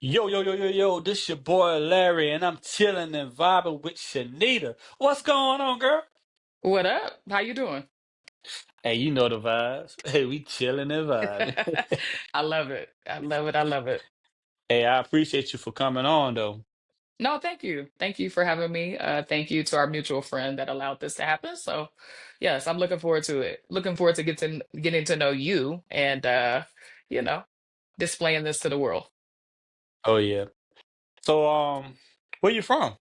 Yo, this your boy Larry, and I'm chilling and vibing with Chanita. What's going on, girl? What up? How you doing? Hey, you know the vibes. Hey, we chilling and vibing. I love it. I love it. I love it. Hey, I appreciate you for coming on, though. No, thank you. Thank you for having me. Thank you to our mutual friend that allowed this to happen. So, yes, I'm looking forward to it. Looking forward to getting to know you and you know, displaying this to the world. Oh yeah. So, where you from?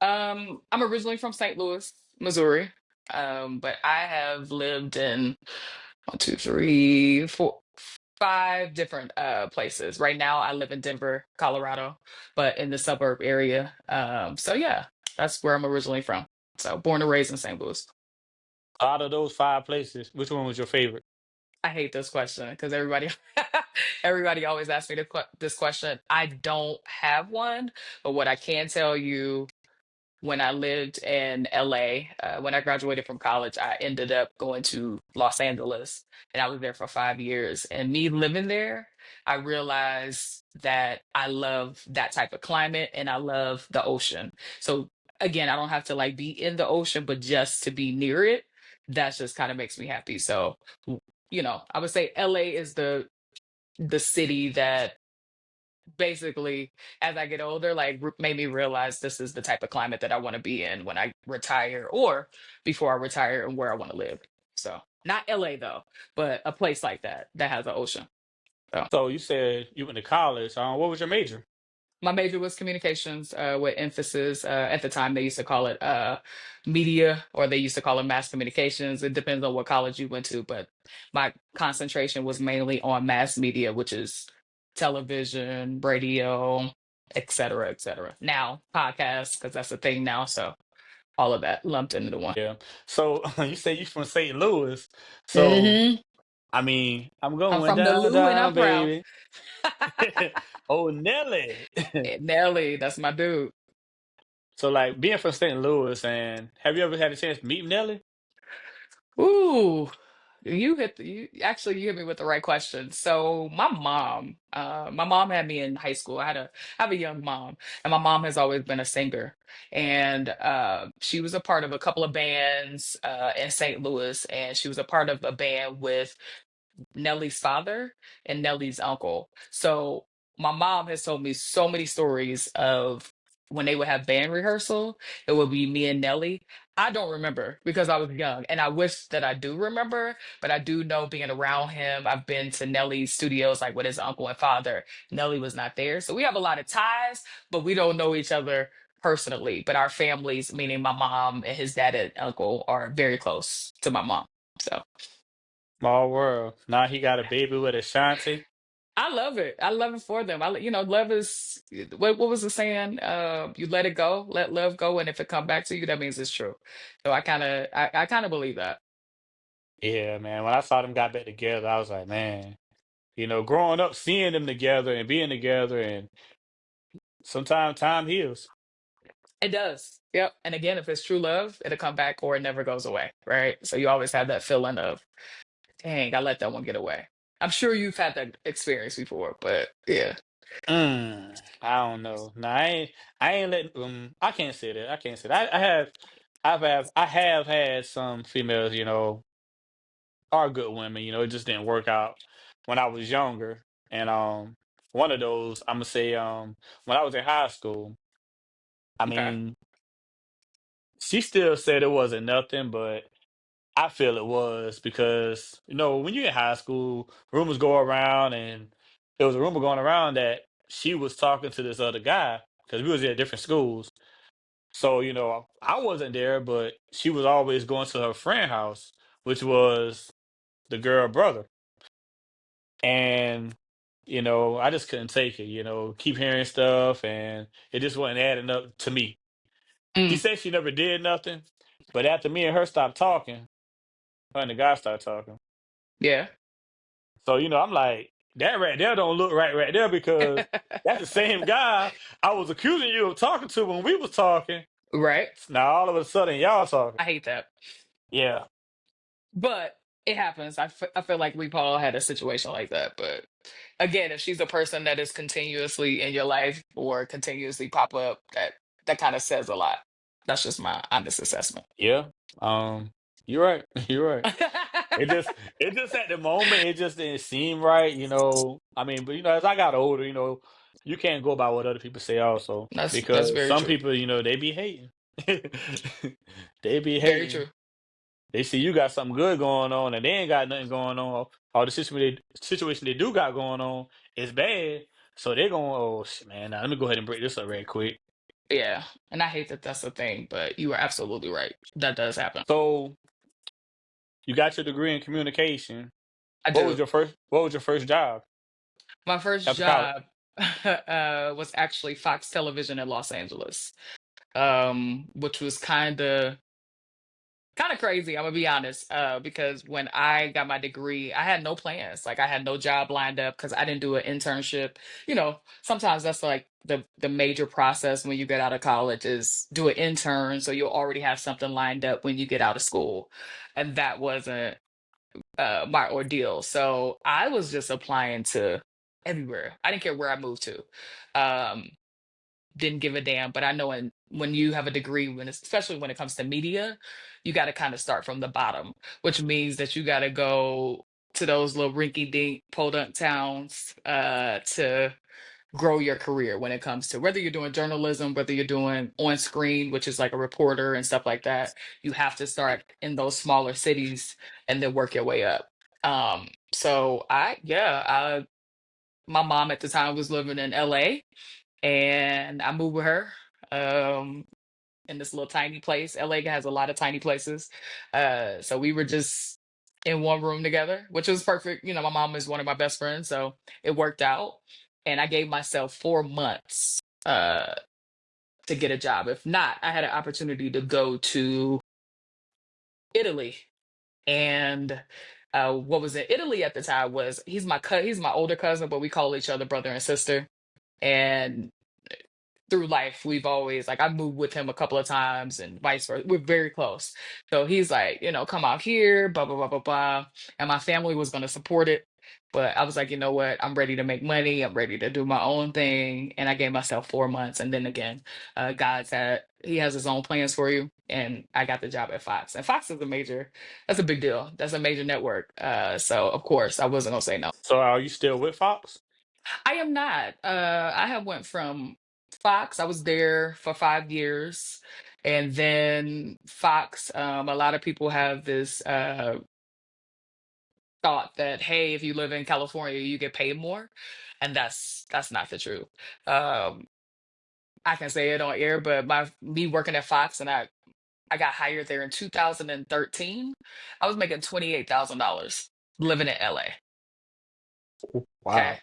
I'm originally from St. Louis, Missouri. But I have lived in one, two, three, four, five different places. Right now, I live in Denver, Colorado, but in the suburb area. So yeah, that's where I'm originally from. So born and raised in St. Louis. Out of those five places, which one was your favorite? I hate this question because everybody everybody always asks me this question. I don't have one, but what I can tell you when I lived in LA, when I graduated from college, I ended up going to Los Angeles and I was there for 5 years. And me living there, I realized that I love that type of climate and I love the ocean. So again, I don't have to like be in the ocean, but just to be near it, that just kind of makes me happy. So, I would say LA is the city that basically as I get older like made me realize this is the type of climate that I want to be in when I retire or before I retire and where I want to live. So not LA though, but a place like that has an ocean. So So you said you went to college. What was your major? my major was communications with emphasis at the time they used to call it media or they used to call it mass communications. It depends on what college you went to, but my concentration was mainly on mass media, which is television, radio, et cetera, et cetera. Now podcasts, because that's a thing now. So all of that lumped into one. Yeah. So you say you from St. Louis. So Hmm. I mean, I'm I'm going from the Lou and I'm down, proud. baby. Oh, Nelly. Nelly, that's my dude. So like being from St. Louis, and have you ever had a chance to meet Nelly? Ooh, you hit me with the right question. So my mom had me in high school. I have a young mom, and my mom has always been a singer, and she was a part of a couple of bands in St. Louis, and she was a part of a band with Nelly's father and Nelly's uncle. So my mom has told me so many stories of when they would have band rehearsal, it would be me and Nelly. I don't remember because I was young and I wish that I do remember, but I do know being around him. I've been to Nelly's studios like with his uncle and father. Nelly was not there. So we have a lot of ties, but we don't know each other personally. But our families, meaning my mom and his dad and uncle, are very close to my mom. So Small world. Now he got a baby with Ashanti. I love it. I love it for them. Love is what was the saying? You let it go, let love go, and if it come back to you, that means it's true. So I kind of believe that. Yeah, man. When I saw them got back together, I was like, man, growing up, seeing them together and being together, and sometimes time heals. It does. Yep. And again, if it's true love, it'll come back or it never goes away, right? So you always have that feeling of, dang, I let that one get away. I'm sure you've had that experience before, but yeah. I don't know. No, I ain't letting. I can't say that. I can't say that. I have had some females, are good women. It just didn't work out when I was younger. And one of those, I'm gonna say, when I was in high school. I Okay. mean, she still said it wasn't nothing, but I feel it was because, when you're in high school, rumors go around, and there was a rumor going around that she was talking to this other guy because we was at different schools. So, I wasn't there, but she was always going to her friend house, which was the girl brother. And, I just couldn't take it, keep hearing stuff, and it just wasn't adding up to me. She Mm, said she never did nothing, but after me and her stopped talking, her and the guy started talking. yeah. So, I'm like, that right there don't look right there because that's the same guy I was accusing you of talking to when we was talking. Right. Now all of a sudden y'all talking. I hate that. Yeah. But it happens. I feel like we've all had a situation like that, but Again, if she's a person that is continuously in your life or continuously pop up, that kind of says a lot. That's just my honest assessment. Yeah. Um, you're right. You're right. It just it just at the moment it just didn't seem right, you know. I mean, but as I got older, you can't go by what other people say also That's because very some true. people, they be hating. They be Very hating. true. They see you got something good going on and they ain't got nothing going on. Or the situation they do got going on is bad. So they're going, oh shit, man, nah, let me go ahead and break this up right quick. Yeah. And I hate that that's a thing, but you are absolutely right. That does happen. So you got your degree in communication. I What was do. your first job My first after college? job was actually Fox Television in Los Angeles, which was kind of crazy. I'm gonna be honest, because when I got my degree, I had no plans. Like I had no job lined up because I didn't do an internship. Sometimes that's like the major process when you get out of college is do an intern, so you'll already have something lined up when you get out of school, and that wasn't my ordeal. So I was just applying to everywhere. I didn't care where I moved to. Um, didn't give a damn. But I know when you have a degree, especially when it comes to media, you got to kind of start from the bottom, which means that you got to go to those little rinky-dink podunk towns to grow your career when it comes to whether you're doing journalism, whether you're doing on screen, which is like a reporter and stuff like that. You have to start in those smaller cities and then work your way up. So my mom at the time was living in LA and I moved with her um, in this little tiny place. LA has a lot of tiny places. So we were just in one room together, which was perfect. My mom is one of my best friends, so it worked out. And I gave myself 4 months to get a job. If not, I had an opportunity to go to Italy. And what was in Italy at the time was he's my older cousin, but we call each other brother and sister. And through life, we've always like I moved with him a couple of times and vice versa. We're very close. So he's like, come out here, blah blah blah blah blah. And my family was gonna support it. But I was like, you know what? I'm ready to make money. I'm ready to do my own thing. And I gave myself 4 months. And then again, he has his own plans for you. And I got the job at Fox. And Fox is that's a big deal. That's a major network. So of course I wasn't gonna say no. So are you still with Fox? I am not. I have went from Fox. I was there for 5 years, and then Fox. A lot of people have this thought that hey, if you live in California, you get paid more, and that's not the truth. Um, I can say it on air, but my me working at Fox, and I got hired there in 2013. I was making $28,000 living in LA. Okay. Wow.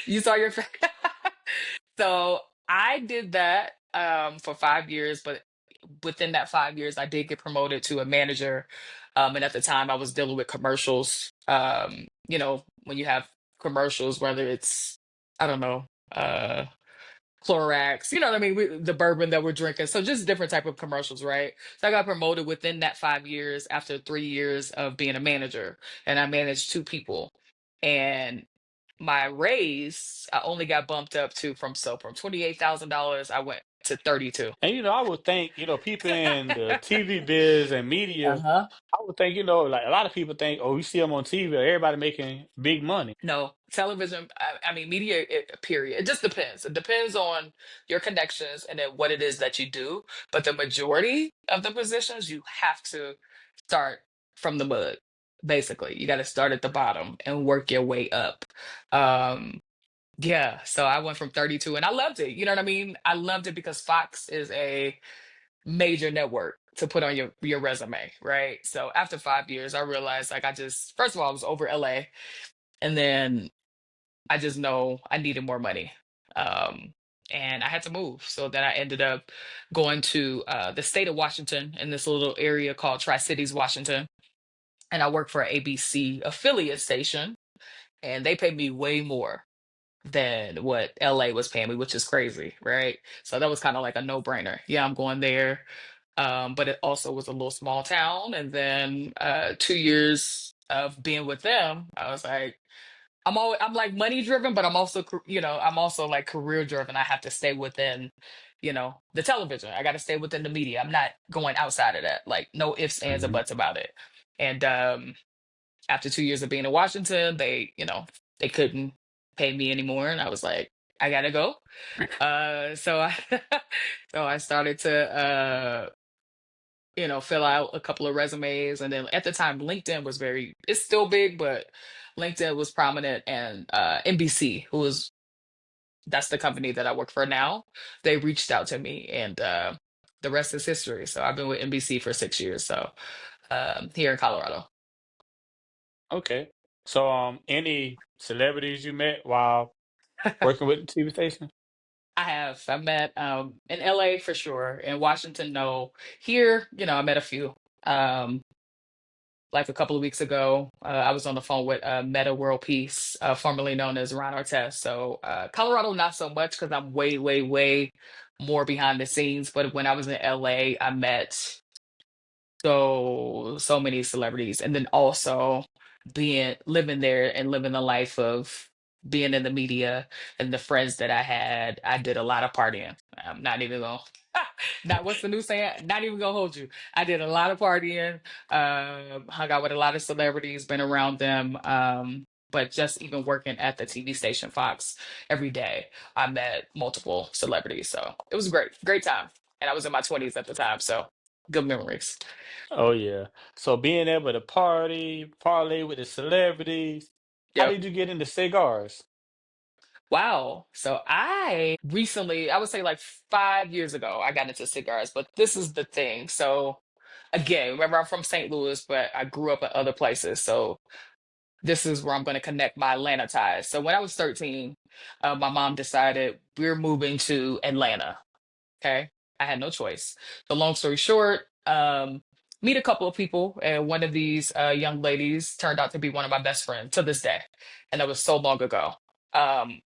You saw your fa So I did that for 5 years, but within that 5 years, I did get promoted to a manager. And at the time, I was dealing with commercials. When you have commercials, whether it's, I don't know, Clorox, you know what I mean? The bourbon that we're drinking. So just different type of commercials, right? So I got promoted within that 5 years after 3 years of being a manager, and I managed two people. And my raise, I only got bumped up to from $28,000, I went to 32. And I would think, people in the TV biz and media, Uh-huh. I would think, like a lot of people think, oh, you see them on TV, everybody making big money. No, television, I mean, media, period. It just depends. It depends on your connections and then what it is that you do. But the majority of the positions, you have to start from the mud, basically. You got to start at the bottom and work your way up. Um, yeah, so I went from 32 and I loved it. You know what I mean? I loved it because Fox is a major network to put on your resume, right? So after 5 years, I realized like first of all, I was over LA, and then I just know I needed more money. Um, and I had to move. So then I ended up going to the state of Washington in this little area called Tri-Cities, Washington. And I worked for an ABC affiliate station, and they paid me way more than what LA was paying me, which is crazy, right? So that was kind of like a no-brainer. Yeah, I'm going there. But it also was a little small town. And then 2 years of being with them, I was like, I'm like money driven, but I'm also I'm also like career driven. I have to stay within, the television. I got to stay within the media. I'm not going outside of that. Like no ifs, ands, or Mhm. buts about it. And after 2 years of being in Washington, they couldn't pay me anymore, and I was like, I gotta go. So I so I started to fill out a couple of resumes. And then at the time, LinkedIn was it's still big, but LinkedIn was prominent. And NBC, that's the company that I work for now, they reached out to me, and the rest is history. So I've been with NBC for 6 years. So here in Colorado. Okay. So, any celebrities you met while working with the TV station? I met in LA for sure. In Washington, no. Here, I met a few. Um, like a couple of weeks ago, I was on the phone with Meta World Peace, formerly known as Ron Artest. So Colorado, not so much because I'm way, way, way more behind the scenes. But when I was in LA, I met so many celebrities, and then also being living there and living the life of being in the media and the friends that I had. I did a lot of partying. I'm not even gonna not what's the new saying, not even gonna hold you. I did a lot of partying, hung out with a lot of celebrities, been around them. But just even working at the TV station Fox every day, I met multiple celebrities. So it was a great time. And I was in my 20s at the time, so good memories. Oh yeah. So being able to party, parlay with the celebrities. How Yep. did you get into cigars? Wow. So I recently, I would say like 5 years ago, I got into cigars, but this is the thing. So again, remember I'm from St. Louis, but I grew up in other places. So this is where I'm going to connect my Atlanta ties. So when I was 13, my mom decided we're moving to Atlanta. Okay. I had no choice. So long story short, meet a couple of people, and one of these young ladies turned out to be one of my best friends to this day. And that was so long ago. Um,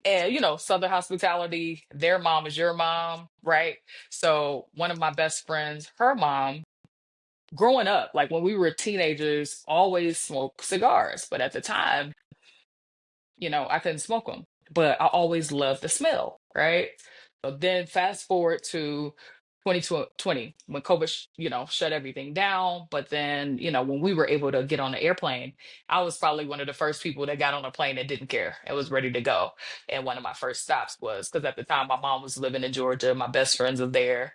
and Southern hospitality, their mom is your mom, right? So one of my best friends, her mom, growing up, like when we were teenagers, always smoked cigars. But at the time, I couldn't smoke them, but I always loved the smell, right? So then fast forward to 2020 when COVID, shut everything down. But then, when we were able to get on the airplane, I was probably one of the first people that got on a plane and didn't care and was ready to go. And one of my first stops was because at the time my mom was living in Georgia, my best friends are there.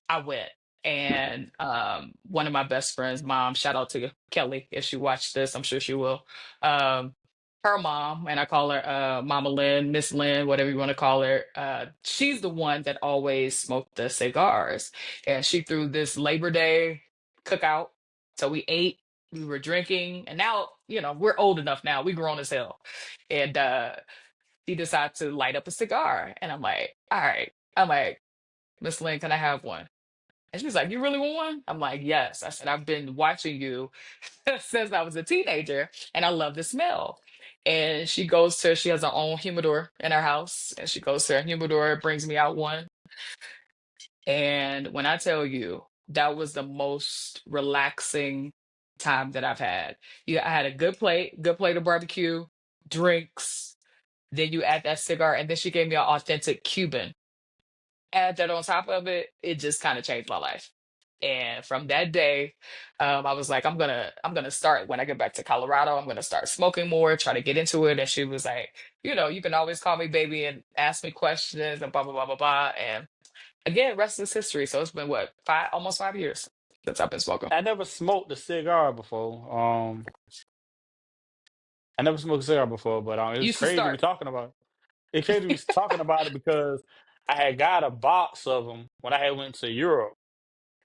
I went. And one of my best friends' mom, shout out to Kelly if she watched this, I'm sure she will. Um, her mom, and I call her Mama Lynn, Miss Lynn, whatever you want to call her. She's the one that always smoked the cigars, and she threw this Labor Day cookout. So we ate, we were drinking, and now we're old enough now, we grown as hell, and she decided to light up a cigar, and I'm like, all right, I'm like, Miss Lynn, can I have one? And she was like, "You really want one?" I'm like, "Yes." I said, "I've been watching you since I was a teenager, and I love the smell." And she has her own humidor in her house, and she goes to her humidor, brings me out one. And when I tell you, that was the most relaxing time that I've had. I had a good plate of barbecue, drinks, then you add that cigar, and then she gave me an authentic Cuban. Add that on top of it, it just kind of changed my life. And from that day, I was like, I'm gonna start when I get back to Colorado. I'm gonna start smoking more, try to get into it. And she was like, you can always call me baby and ask me questions and blah blah blah blah blah. And again, rest is history. So it's been what, almost 5 years since I've been smoking. I never smoked a cigar before. I never smoked a cigar before, but it was Used to crazy we start. talking about it. It's crazy we talking about it because I had got a box of them when I had went to Europe,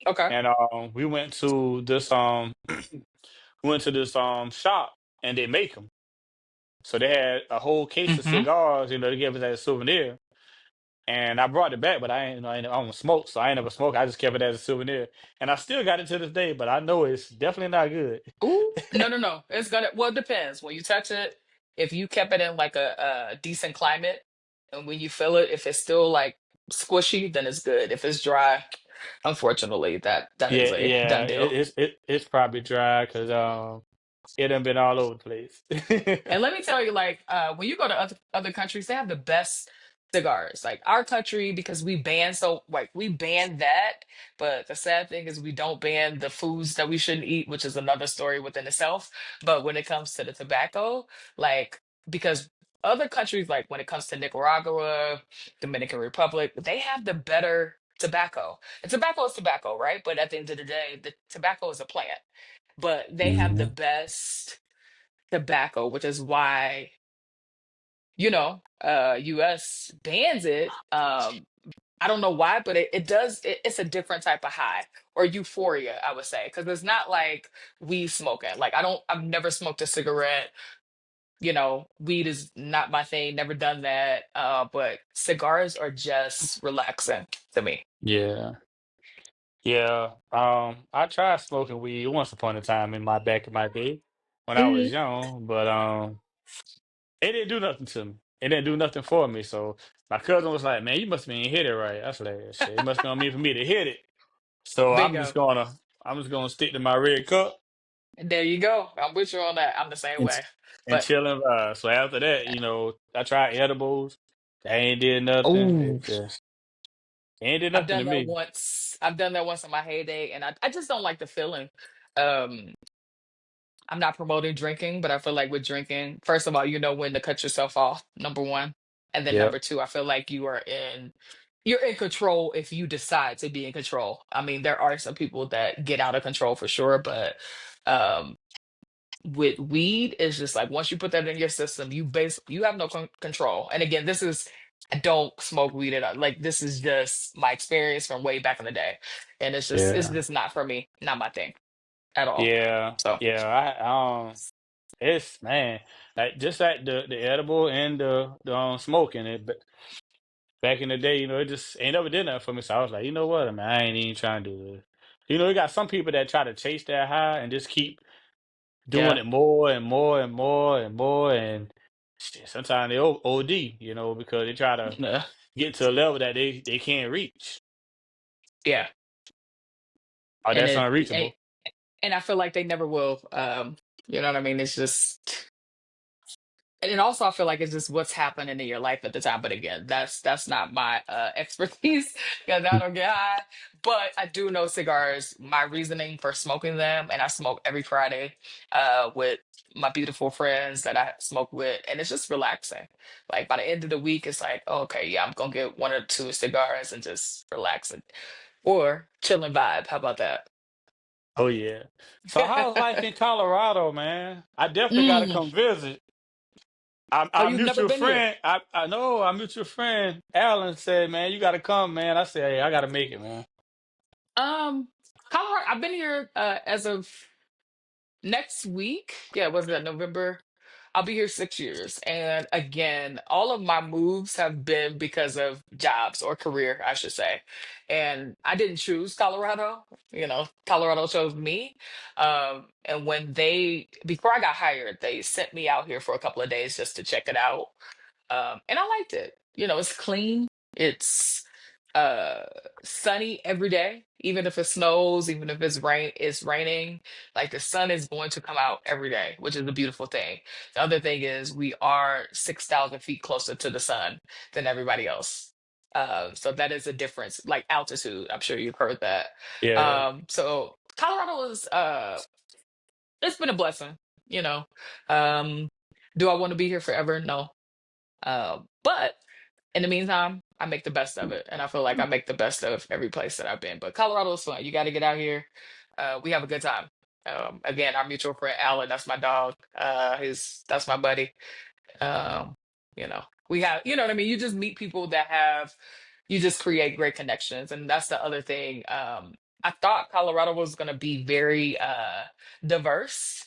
Okay. and we went to this we went to this shop and they make them. So they had a whole case of Hmm. cigars, they gave us as a souvenir. And I brought it back, but I don't smoke, so I ain't never smoked. I just kept it as a souvenir, and I still got it to this day. But I know it's definitely not good. Ooh, no, no, no. It's gonna, well, it depends. When you touch it, if you kept it in like a decent climate, and when you feel it, if it's still like squishy, then it's good. If it's dry, unfortunately, that is Yeah, a yeah, done deal. it's probably dry because It done been all over the place. And let me tell you, like, when you go to other countries, they have the best cigars. Like our country, because we ban so like we ban that, but the sad thing is we don't ban the foods that we shouldn't eat, which is another story within itself. But when it comes to the tobacco, like because other countries, like when it comes to Nicaragua, Dominican Republic, they have the better tobacco. And tobacco is tobacco, right? But at the end of the day, the tobacco is a plant. But they have the Mhm. best tobacco, which is why, US bans it. I don't know why, but it does, it's a different type of high or euphoria, I would say, because it's not like weed smoking. Like I've never smoked a cigarette. Weed is not my thing, never done that. But cigars are just relaxing to me. Yeah. Yeah. I tried smoking weed once upon a time back in my day when I was Hmm. young, but it didn't do nothing to me. It didn't do nothing for me. So my cousin was like, "Man, you must be hit it right." I was like, "Shit, it must be on me for me to hit it." So Bingo. I'm just gonna stick to my red cup And there you go. I'm with you on that. I'm the same and way. and But chill and vibe. So after that, I tried edibles. They ain't did nothing. oh, It just ain't did I've nothing to done that me. once. I've done that once in my heyday, and I just don't like the feeling. Um, I'm not promoting drinking, but I feel like with drinking, first of all, you know when to cut yourself off, number one. And then Yep. number two, I feel like you're in control if you decide to be in control. I mean, there are some people that get out of control for sure, but um with weed, it's just like once you put that in your system, you have no control. And again, I don't smoke weed at all. Like this is just my experience from way back in the day. And it's Yeah. just not for me, not my thing at all. Yeah. So Yeah. It's man, like just like the edible and the smoking it. But back in the day, it just ain't never did nothing for me. So I was like, you know what, man, I ain't even trying to do this. You got some people that try to chase that high and just keep doing yeah. it more and more and more and more, and shit, sometimes they OD, because they try to Yeah. get to a level that they can't reach. Yeah. Oh, And that's it unreachable. and I feel like they never will. You know what I mean? It's just and then also I feel like it's just what's happening in your life at the time. But again, that's not my expertise because I don't get high. But I do know cigars, my reasoning for smoking them, and I smoke every Friday with my beautiful friends that I smoke with, and it's just relaxing. Like by the end of the week, it's like, oh, okay, yeah, I'm gonna get one or two cigars and just relax it. Or chilling vibe. How about that? Oh yeah. So how's life in Colorado, man? I definitely got to Mm. come visit. Oh, Our you've never mutual been here? friend, I know our mutual friend Alan said, man, you got to come, man. I said, hey, I got to make it, man. Um, Colorado. I've been here as of next week. Yeah, was that November? I'll be here 6 years. And again, all of my moves have been because of jobs or career, I should say. And I didn't choose Colorado. Colorado chose me. And before I got hired, they sent me out here for a couple of days just to check it out. And I liked it. It's clean. It's uh sunny every day, even if it snows, even if it's raining. Like the sun is going to come out every day, which is a beautiful thing. The other thing is we are 6,000 feet closer to the sun than everybody else. So that is a difference, like altitude. I'm sure you've heard that. Yeah. So Colorado is it's been a blessing, you know. Um, do I want to be here forever? No. But in the meantime, I make the best of it. And I feel like I make the best of every place that I've been. But Colorado is fun. You got to get out here. We have a good time. Again, our mutual friend, Alan, that's my dog. That's my buddy. Um, we have, you know what I mean? You just meet people you just create great connections. And that's the other thing. I thought Colorado was going to be very diverse.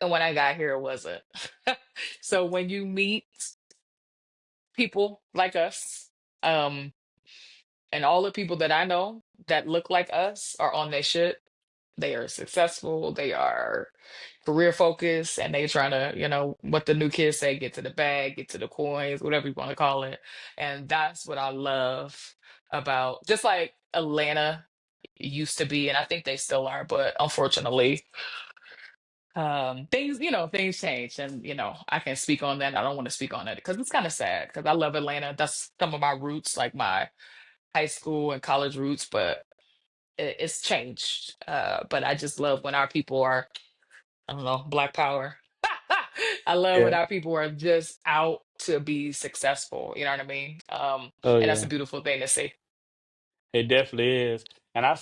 And when I got here, it wasn't. So when you meet people like us, um, and all the people that I know that look like us are on their shit. They are successful, they are career focused, and they trying to, what the new kids say, get to the bag, get to the coins, whatever you want to call it. And that's what I love about just like Atlanta used to be, and I think they still are, but unfortunately, Things, things change, and I can speak on that. I don't want to speak on it because it's kind of sad because I love Atlanta. That's some of my roots, like my high school and college roots, but it's changed. But I just love when our people are, I don't know, Black Power. I love when Yeah. our people are just out to be successful. You know what I mean? Oh And that's a yeah. beautiful thing to see. It definitely is. And I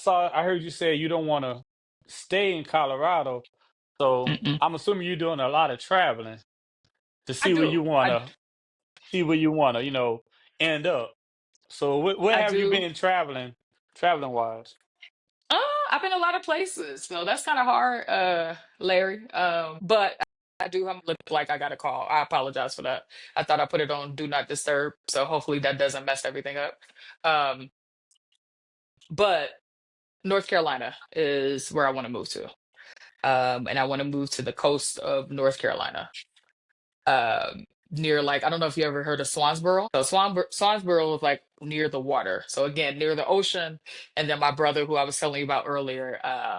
heard you say you don't want to stay in Colorado. So Mm-mm. I'm assuming you're doing a lot of traveling to I see where you do. want to end up. So where I have you do. been traveling wise? Uh, I've been a lot of places, so that's kind of hard, Larry. But I do have look like I got a call. I apologize for that. I thought I put it on Do Not Disturb, so hopefully that doesn't mess everything up. Um, but North Carolina is where I want to move to. And I want to move to the coast of North Carolina. Near like I don't know if you ever heard of Swansboro. So Swansboro is like near the water. So again, near the ocean. And then my brother, who I was telling you about earlier,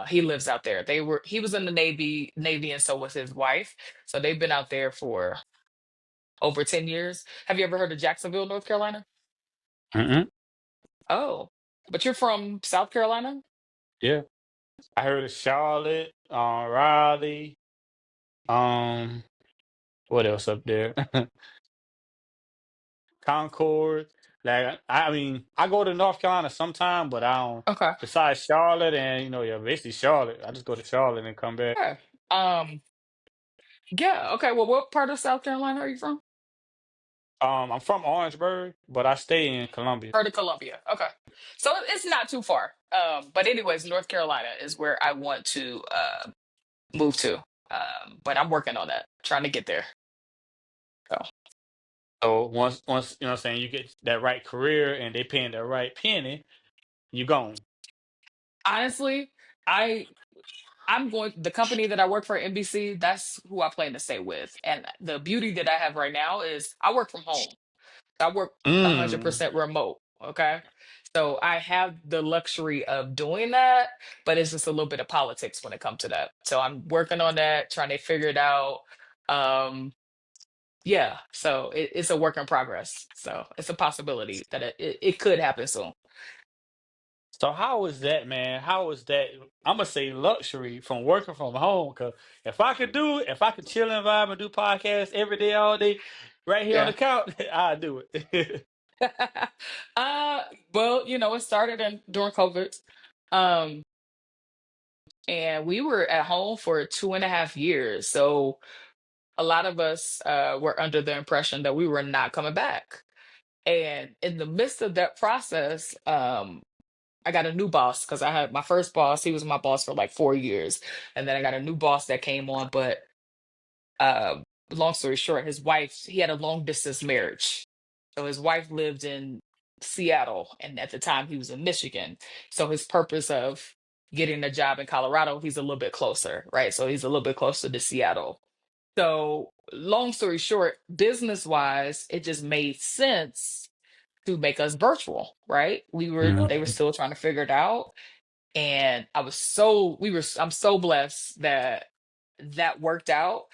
he lives out there. He was in the Navy, and so was his wife. So they've been out there for over 10 years. Have you ever heard of Jacksonville, North Carolina? Mm-mm. Oh, but you're from South Carolina? Yeah. I heard of Charlotte, Raleigh, um, what else up there? Concord. Like I mean, I go to North Carolina sometime, but I don't. Okay. Besides Charlotte and yeah, basically Charlotte. I just go to Charlotte and come back. Yeah. Um, yeah, okay. Well, what part of South Carolina are you from? I'm from Orangeburg, but I stay in Columbia. Part of Columbia. Okay. So it's not too far. But anyways, North Carolina is where I want to move to. But I'm working on that, trying to get there. So So once you know what I'm saying, you get that right career and they paying the right penny, you gone. honestly, I I'm going the company that I work for, NBC, that's who I plan to stay with. And the beauty that I have right now is I work from home. I work Mm. 100% remote. Okay. So I have the luxury of doing that, but it's just a little bit of politics when it comes to that. So I'm working on that, trying to figure it out. Um, yeah. So it's a work in progress. So it's a possibility that it could happen soon. So how is that, man? How is that? I'm gonna say luxury from working from home. Cause if I could do it, if I could chill and vibe and do podcasts every day, all day, right here on the Yeah. couch, I'd do it. uh, well, it started during COVID. Um, and we were at home for 2.5 years. So a lot of us were under the impression that we were not coming back. And in the midst of that process, I got a new boss because I had my first boss. He was my boss for like 4 years. And then I got a new boss that came on. But uh, long story short, he had a long distance marriage. So his wife lived in Seattle. And at the time, he was in Michigan. So his purpose of getting a job in Colorado, he's a little bit closer, right? So he's a little bit closer to Seattle. So, long story short, business wise, it just made sense to make us virtual, right? They were Mhm. still trying to figure it out. And I'm so blessed that that worked out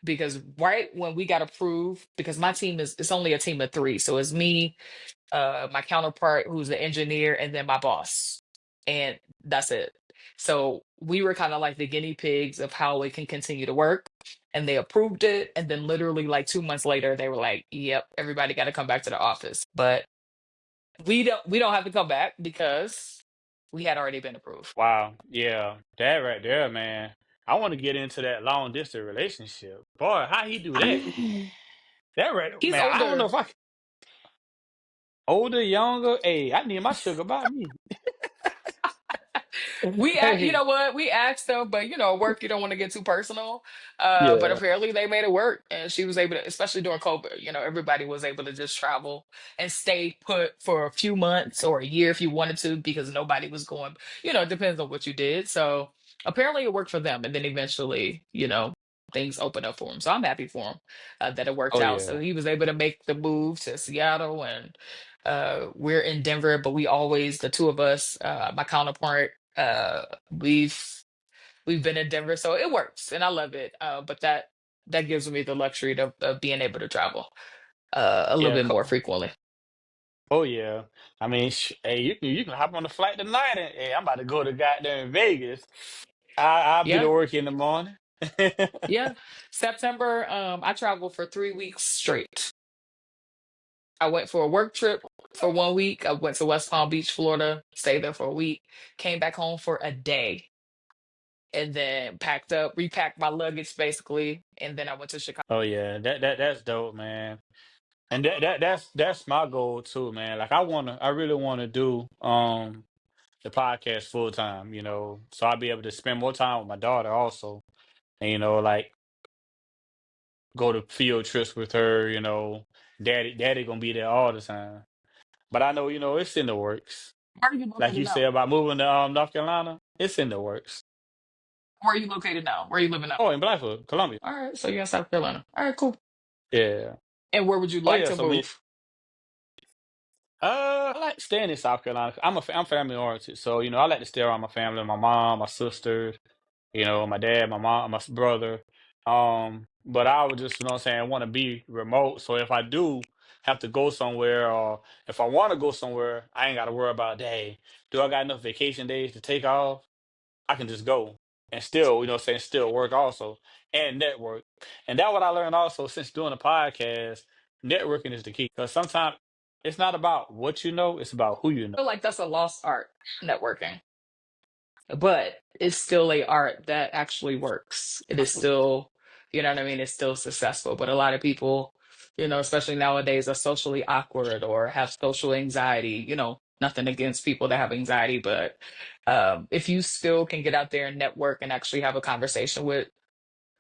because right when we got approved, because it's only a team of three. So it's me, my counterpart who's the engineer, and then my boss. And that's it. So we were kind of like the guinea pigs of how it can continue to work. And they approved it. And then literally like 2 months later, they were like, yep, everybody got to come back to the office. But we don't have to come back because we had already been approved. Wow, yeah, that right there, man. I want to get into that long distance relationship. Boy, how he do that? That right, He's man. I don't know older. if I older, younger. Hey, I need my sugar by me. You Hey, know what? We asked them, but work, you don't want to get too personal. But yeah. apparently they made it work, and she was able to, especially during COVID. Everybody was able to just travel and stay put for a few months or a year if you wanted to, because nobody was going. It depends on what you did. So apparently it worked for them, and then eventually, things opened up for him. So I'm happy for him that it worked Oh out. So yeah. he was able to make the move to Seattle, and we're in Denver, but we always, the two of us, my counterpart, we've We've been in Denver, so it works, and I love it. But that gives me the luxury of being able to travel a little Yeah. bit more frequently. Oh yeah. I mean, hey, you can hop on the flight tonight, and hey, I'm about to go to goddamn Vegas. I'll be to Yeah, work in the morning. yeah. September, I traveled for 3 weeks straight. I went for a work trip for 1 week. I went to West Palm Beach, Florida, stayed there for a week, came back home for a day, and then packed up, repacked my luggage basically, and then I went to Chicago. Oh yeah, that's dope, man. And that's my goal too, man. Like I really wanna do the podcast full time, so I'll be able to spend more time with my daughter also. And like go to field trips with her, daddy gonna be there all the time. But I know, it's in the works. Where are you Like located you say now? about moving to North Carolina, it's in the works. Where are you located now? Where are you living now? Oh, in Blackfoot, Columbia. All right, so you're in South Carolina. All right, cool. Yeah. And where would you Oh like yeah, to so me move? I like staying in South Carolina. I'm family oriented. So, I like to stay around my family, my mom, my sisters, my dad, my mom, my brother. But I would just, what I'm saying, want to be remote. So if I do have to go somewhere, or if I want to go somewhere, I ain't got to worry about, hey, do I got enough vacation days to take off? I can just go and still, still work also and network. And that what I learned also since doing the podcast. Networking is the key, because sometimes it's not about what you know, it's about who you know. I feel like that's a lost art, networking. But it's still a art that actually works. It is still, you know what I mean? It's still successful. But a lot of people, especially nowadays, are socially awkward or have social anxiety. Nothing against people that have anxiety, but if you still can get out there and network and actually have a conversation with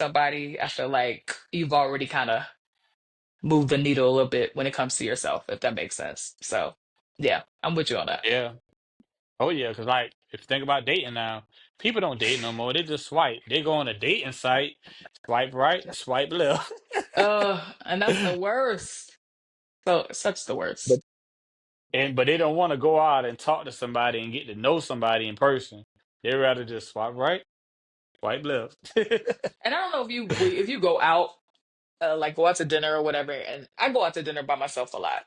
somebody, I feel like you've already kind of moved the needle a little bit when it comes to yourself, if that makes sense. So, yeah, I'm with you on that. Yeah. Oh yeah, because like if you think about dating now, people don't date no more. They just swipe. They go on a dating site, swipe right, swipe left. And that's the worst. So such the But worst. but they don't want to go out and talk to somebody and get to know somebody in person. They rather just swipe right, swipe left. And I don't know if you go out, like go out to dinner or whatever. And I go out to dinner by myself a lot.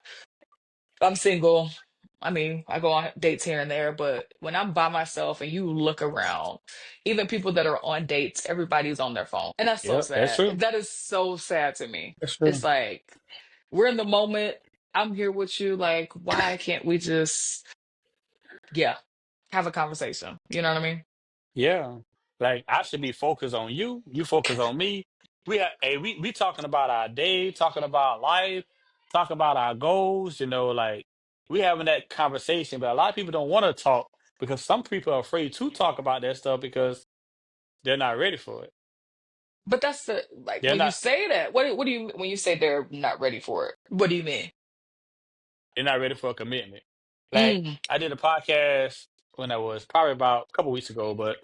I'm single. I mean, I go on dates here and there, but when I'm by myself and you look around, even people that are on dates, everybody's on their phone. And that's so Yep, that's sad. true. That is so sad to me. That's It's true. like we're in the moment. I'm here with you. Like, why can't we just, yeah, have a conversation? You know what I mean? Yeah. Like I should be focused on you. You focus on me. We talking about our day, talking about life, talking about our goals, like we having that conversation, but a lot of people don't want to talk because some people are afraid to talk about that stuff because they're not ready for it. But that's the like They're when you not say that, what do you when you say they're not ready for it? What do you mean? they're not ready for a commitment. Like Mm, I did a podcast when I was probably about a couple weeks ago, but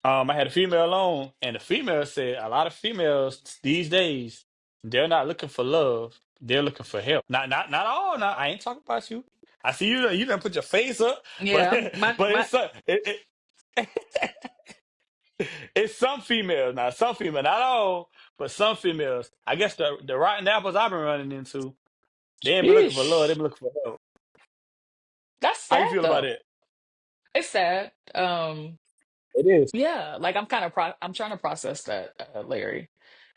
I had a female on, and the female said a lot of females these days they're not looking for love; they're looking for help. Not all. Now I ain't talking about you. I see you. You done put your face up, but yeah, my but my it's some females now. Some females, not all, but some females. I guess the rotten apples I've been running into, they ain't been looking for love. They sheesh. been looking for help. That's How you sad feel about though. it? It's sad. It is. Yeah, like I'm trying to process that, Larry.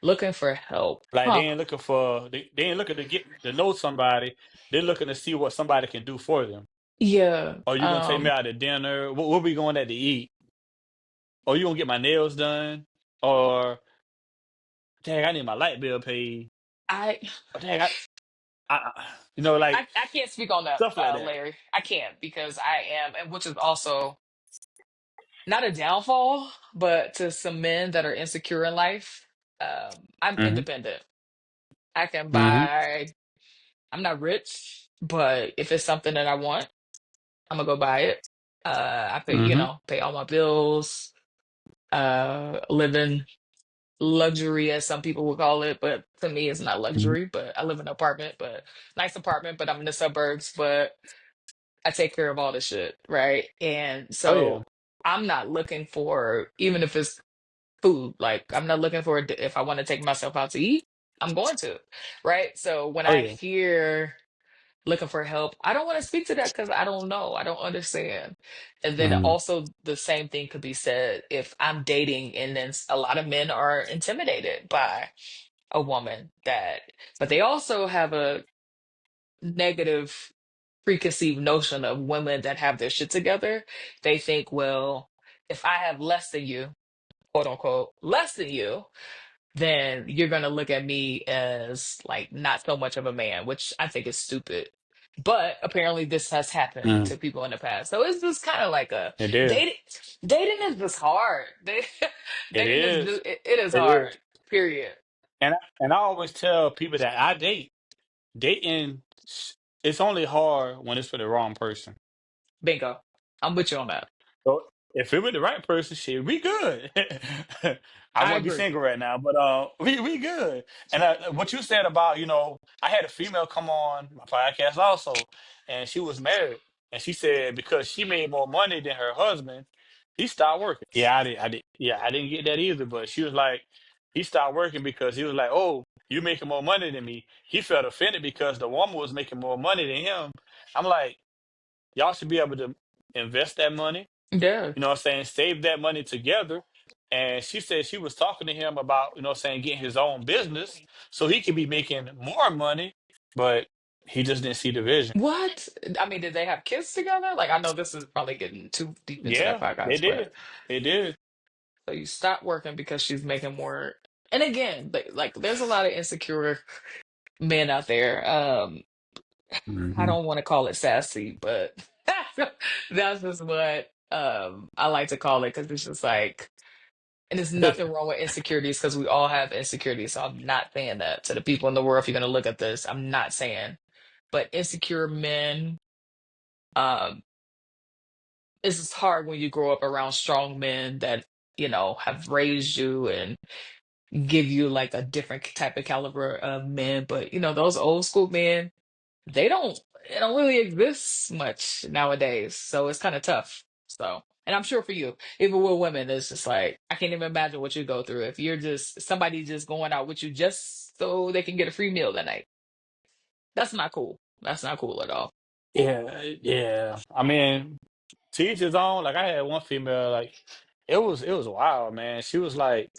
Looking for help. Like they Huh. ain't looking for they ain't looking to get to know somebody. They're looking to see what somebody can do for them. Yeah. Or you gonna take me out to dinner? What we going at to eat? Or you gonna get my nails done? Or dang, I need my light bill paid. I Or dang, like I can't speak on that, stuff like that. Larry. I can't because I am, and which is also not a downfall, but to some men that are insecure in life, I'm Hmm. independent. I can Hmm. buy, I'm not rich, but if it's something that I want, I'm gonna go buy it. I pay, Hmm. pay all my bills, live in luxury as some people would call it, but to me it's not Hmm. luxury, but I live in an apartment, but nice apartment, but I'm in the suburbs, but I take care of all the shit, right? And Oh so yeah. I'm not looking for, even if it's food, like I'm not looking for, if I want to take myself out to eat, I'm going to, right? So when Oh I yeah. hear looking for help, I don't want to speak to that because I don't know. I don't understand. And then Mm, also the same thing could be said if I'm dating and then a lot of men are intimidated by a woman that, but they also have a negative preconceived notion of women that have their shit together. They think, well, if I have less than you, quote unquote, less than you, then you're going to look at me as like not so much of a man, which I think is stupid. But apparently this has happened mm. to people in the past. So it's just kind of like a It is. dating dating is just hard. It Dating is is. just, it is It is. hard. Period. And I always tell people that I date, dating, it's only hard when it's for the wrong person. Bingo. I'm with you on that. So if it with the right person, shit, we good. I I wouldn't be agree. single right now, but we good. And what you said about, I had a female come on my podcast also, and she was married, and she said because she made more money than her husband, he stopped working. Yeah, Yeah, I didn't get that either. But she was like, he stopped working because he was like, oh, you making more money than me. He felt offended because the woman was making more money than him. I'm like, y'all should be able to invest that money, Yeah. you know what I'm saying, save that money together. And she said she was talking to him about, you know what I'm saying, getting his own business so he could be making more money, but he just didn't see the vision. What? I mean, did they have kids together? Like, I know this is probably getting too deep into that Yeah, they podcast, but did. They did. so you stop working because she's making more. And again, like there's a lot of insecure men out there. I Hmm. don't want to call it sassy, but that's just what I like to call it because it's just like, and there's nothing wrong with insecurities because we all have insecurities. So I'm not saying that to the people in the world. If you're gonna look at this, I'm not saying, but insecure men, um, it's just hard when you grow up around strong men that have raised you and give you like a different type of caliber of men. But those old school men, they don't really exist much nowadays. So it's kind of tough. So, and I'm sure for you, even with women, it's just like I can't even imagine what you go through if you're just somebody just going out with you just so they can get a free meal that night. That's not cool. That's not cool at all. Yeah, yeah. I mean, to each his own. Like I had one female, like it was wild, man. She was like,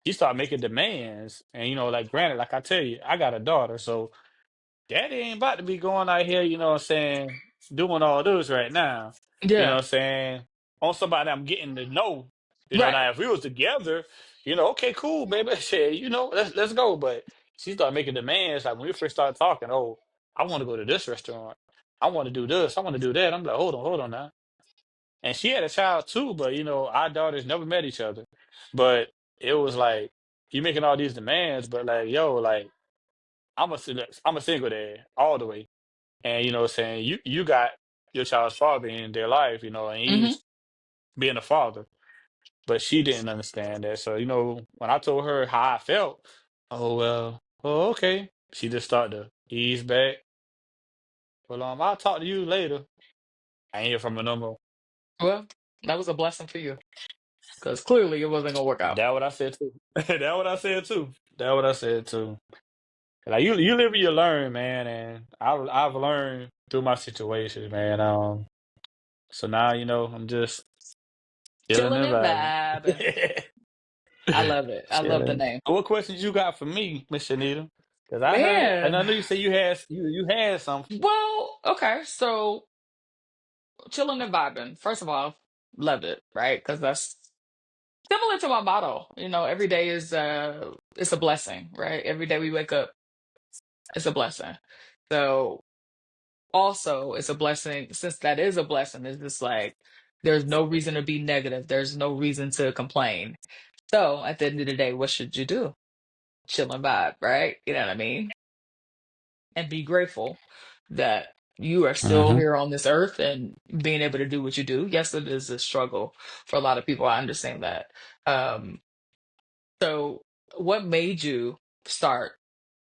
she started making demands, and like granted, like I tell you, I got a daughter, so daddy ain't about to be going out here, you know what I'm saying, doing all this right now. You know Yeah. what I'm saying? On somebody I'm getting to know. Right. Now if we was together, okay, cool, baby. Shit, let's go. But she started making demands like when we first started talking, oh, I want to go to this restaurant. I want to do this, I want to do that. I'm like, hold on now. And she had a child too, but our daughters never met each other. But it was like you making all these demands, but like, yo, like I'm a single dad all the way. And what I'm saying, you got your child's father in their life, and Hmm. he's being a father. But she didn't understand that. So, when I told her how I felt, oh well, oh okay. She just started to ease back. Well, I'll talk to you later. I ain't hear from her no more. Well, that was a blessing for you because clearly it wasn't gonna work out. That what I said too. That what I said too. That what I said too. Like you live and you learn, man, and I've learned through my situations, man. So now I'm just chilling Chilling and and vibing. vibe. I love it. I love the Chilling. name. What questions you got for me, Miss Shanita? Because I heard, and Man. I know you say you had some. Well, okay. So chilling and vibing. First of all, loved it, right? Because that's similar to my motto. Every day is it's a blessing, right? Every day we wake up, it's a blessing. So also it's a blessing, since that is a blessing, it's just like there's no reason to be negative. There's no reason to complain. So at the end of the day, what should you do? Chill and vibe, right? You know what I mean? And be grateful that you are still Hmm. here on this earth and being able to do what you do. Yes, it is a struggle for a lot of people. I understand that. Um, so, what made you start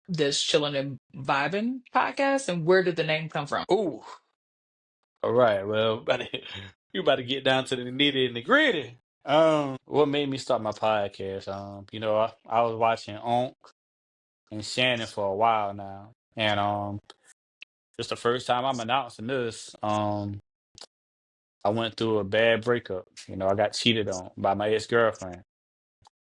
this chilling and vibing podcast, and where did the name come from? Ooh, all right. Well, You about to get down to the nitty and the gritty. What made me start my podcast? I was watching Onk and Shannon for a while now, and it's the first time I'm announcing this. I went through a bad breakup. I got cheated on by my ex-girlfriend,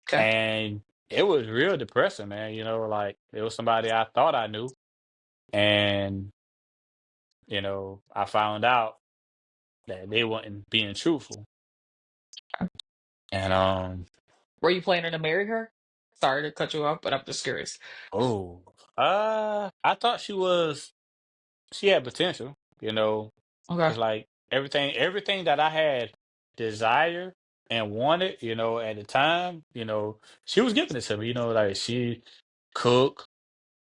Okay. and it was real depressing, man. Like it was somebody I thought I knew, and I found out that they weren't being truthful, and Were you planning to marry her? Sorry to cut you off, but I'm just curious. oh, I thought she had potential. Okay. It's like everything that I had desire and wanted, at the time, she was giving it to me. Like she cook.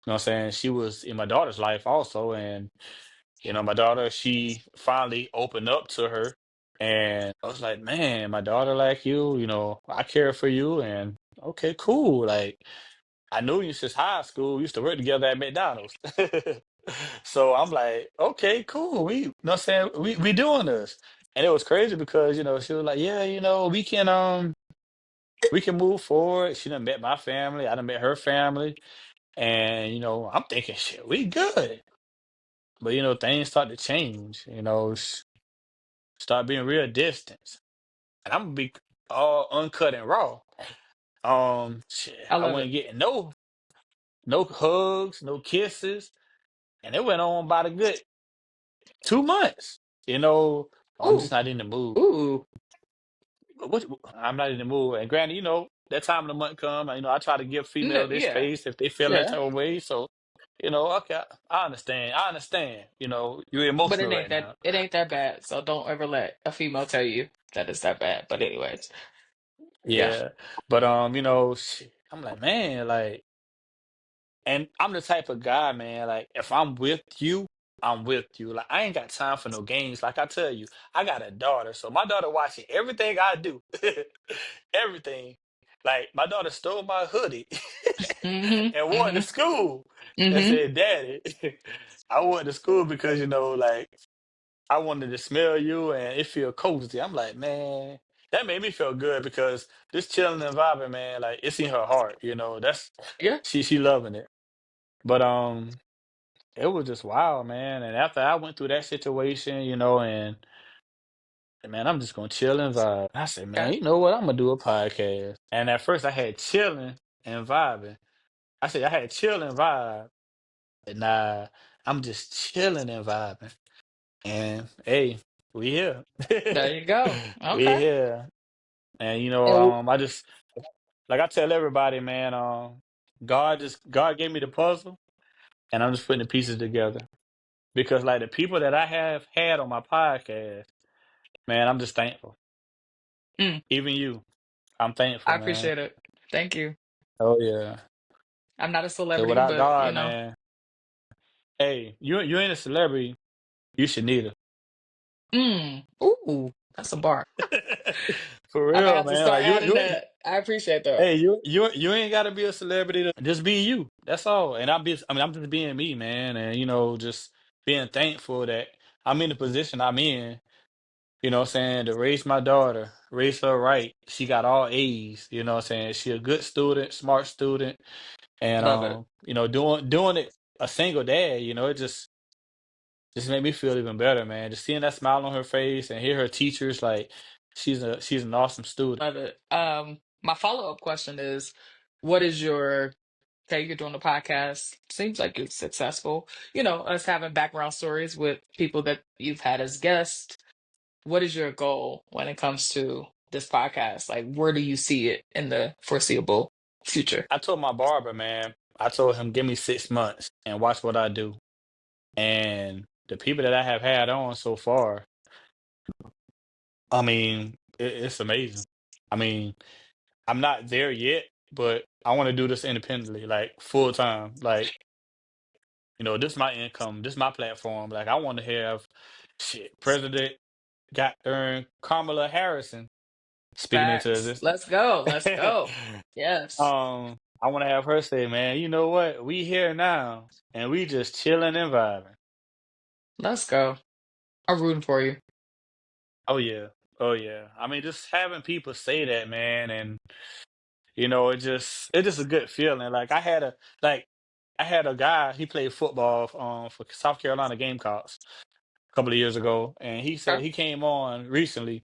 What I'm saying? She was in my daughter's life also, and my daughter, she finally opened up to her, and I was like, man, my daughter like you. I care for you, and okay, cool. Like I knew you since high school. We used to work together at McDonald's. So I'm like, okay, cool. We, know what I'm saying? We doing this. And it was crazy because, she was like, yeah, we can move forward. She done met my family. I done met her family. And, I'm thinking, shit, we good. But, things start to change, start being real distant. And I'm gonna be all uncut and raw. Shit, I I love it. wasn't getting no hugs, no kisses. And it went on about a good 2 months. I'm just Ooh, not in the mood. ooh. I'm not in the mood. And granted, that time of the month come. I try to give No, female their yeah, space if they feel that yeah. type of way. So, okay, I understand. I understand. You're But emotional it ain't right that now. it ain't that bad. So don't ever let a female tell you that it's that bad. But anyways, yeah. Yeah, but shit, I'm like, man, like, and I'm the type of guy, man. Like, if I'm with you, I'm with you. Like, I ain't got time for no games. Like I tell you, I got a daughter, so my daughter watching everything I do, everything. Like, my daughter stole my hoodie Mm-hmm. and wore it to Mm-hmm. school and Mm-hmm. said, "Daddy, I wore it to school because like I wanted to smell you and it feel cozy." I'm like, man, that made me feel good because this chilling and vibing, man, like it's in her heart. That's Yeah. she loving it. But it was just wild, man. And after I went through that situation, and man, I'm just gonna chill and vibe. I said, man, Okay. you know what? I'm gonna do a podcast. And at first, I had chilling and vibing. I said I had chill and vibe, and I'm just chilling and vibing. And hey, we here. There you go. We Okay. here. And And I just like I tell everybody, man, God gave me the puzzle, and I'm just putting the pieces together. Because like the people that I have had on my podcast, man, I'm just thankful. mm, Even you, I'm I thankful, man. appreciate it. Thank you. Oh yeah. I'm not a Cause celebrity, without but God, man, hey, you ain't a celebrity. You should need ooh, that's a bar. it. For I'm gonna real, have to man. start Like you, adding you, that. I appreciate that. hey, you ain't gotta be a celebrity to just be you. That's all. And I'm just being me, man. And just being thankful that I'm in the position I'm in. What I'm saying? To raise my daughter, raise her right. She got all A's, what I'm saying? She a good student, smart student. And Love it. doing it a single dad, it just made me feel even better, man. Just seeing that smile on her face and hear her teachers like she's an awesome student. Love it. My follow-up question is, what is your okay, you're doing a podcast. Seems like it's successful. Us having background stories with people that you've had as guests. What is your goal when it comes to this podcast? Like, where do you see it in the foreseeable future? I told my barber, man, I told him, give me 6 months and watch what I do. And the people that I have had on so far, I mean, it's amazing. I mean, I'm not there yet, but I want to do this independently, like full time. Like, this is my income, this is my platform. Like, I want to have shit, President got Kamala Harrison speaking into Facts. this. Let's go. Let's go. Yes. I want to have her say, man, you know what? We here now, and we just chilling and vibing. Let's go. I'm rooting for you. Oh yeah. Oh yeah. I mean, just having people say that, man, and it's just a good feeling. Like I had a guy, he played football for South Carolina Gamecocks a couple of years ago, and he said Okay. he came on recently.